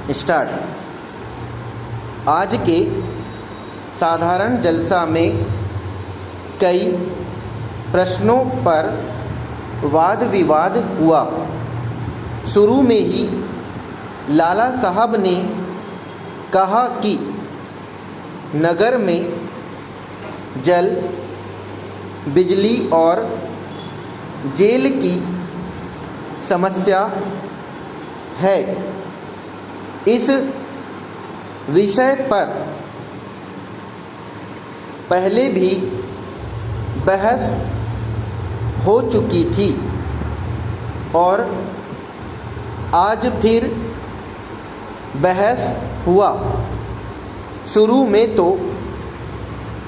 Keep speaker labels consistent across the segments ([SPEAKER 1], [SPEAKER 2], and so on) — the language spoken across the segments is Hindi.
[SPEAKER 1] स्टार्ट। आज के साधारण जलसा में कई प्रश्नों पर वाद विवाद हुआ। शुरू में ही लाला साहब ने कहा कि नगर में जल, बिजली और जेल की समस्या है। इस विषय पर पहले भी बहस हो चुकी थी और आज फिर बहस हुआ। शुरू में तो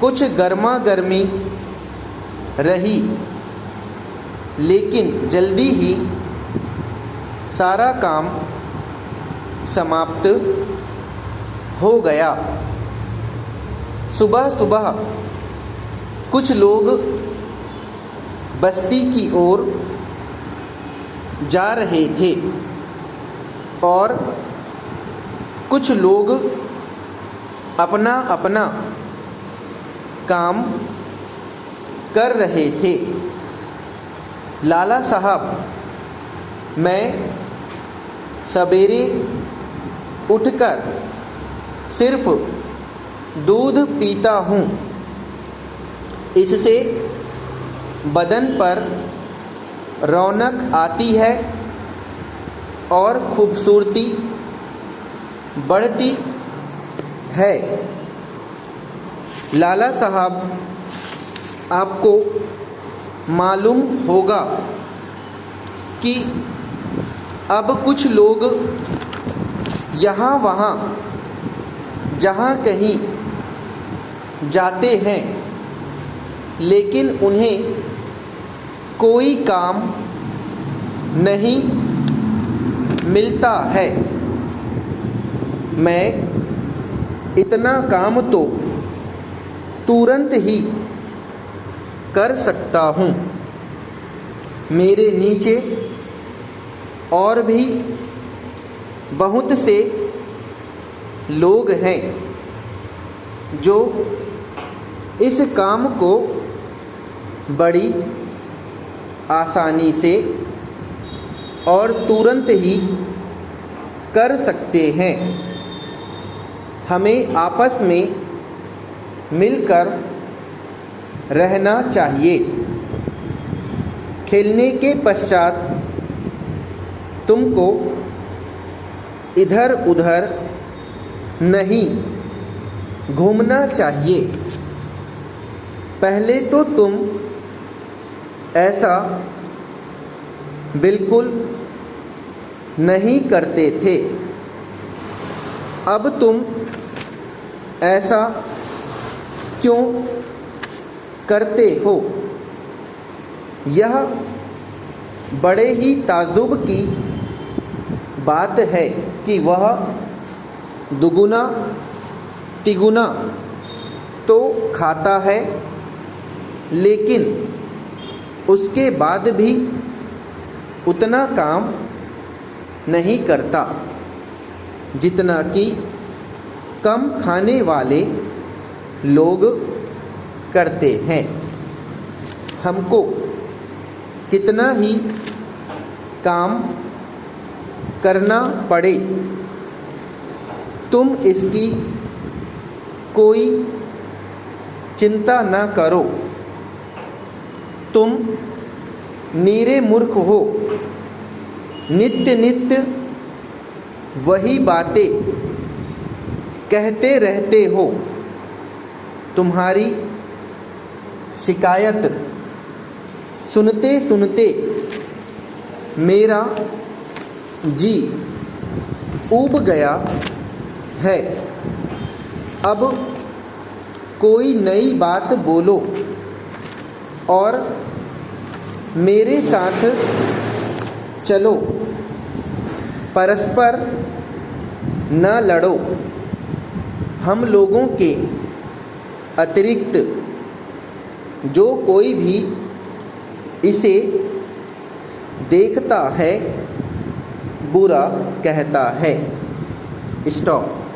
[SPEAKER 1] कुछ गर्मा गर्मी रही, लेकिन जल्दी ही सारा काम समाप्त हो गया। सुबह सुबह कुछ लोग बस्ती की ओर जा रहे थे और कुछ लोग अपना अपना काम कर रहे थे। लाला साहब, मैं सवेरे उठकर सिर्फ दूध पीता हूँ। इससे बदन पर रौनक आती है और खूबसूरती बढ़ती है। लाला साहब, आपको मालूम होगा कि अब कुछ लोग यहाँ वहाँ जहाँ कहीं जाते हैं, लेकिन उन्हें कोई काम नहीं मिलता है। मैं इतना काम तो तुरंत ही कर सकता हूँ। मेरे नीचे और भी बहुत से लोग हैं जो इस काम को बड़ी आसानी से और तुरंत ही कर सकते हैं। हमें आपस में मिलकर रहना चाहिए। खेलने के पश्चात तुमको इधर उधर नहीं घूमना चाहिए। पहले तो तुम ऐसा बिल्कुल नहीं करते थे। अब तुम ऐसा क्यों करते हो? यह बड़े ही ताज्जुब की बात है कि वह दुगुना तिगुना तो खाता है, लेकिन उसके बाद भी उतना काम नहीं करता जितना कि कम खाने वाले लोग करते हैं। हमको कितना ही काम करना पड़े, तुम इसकी कोई चिंता न करो। तुम नीरे मूर्ख हो। नित्य नित्य वही बातें कहते रहते हो। तुम्हारी शिकायत सुनते सुनते मेरा जी ऊब गया है। अब कोई नई बात बोलो और मेरे साथ चलो। परस्पर न लड़ो। हम लोगों के अतिरिक्त जो कोई भी इसे देखता है बुरा कहता है। स्टॉप।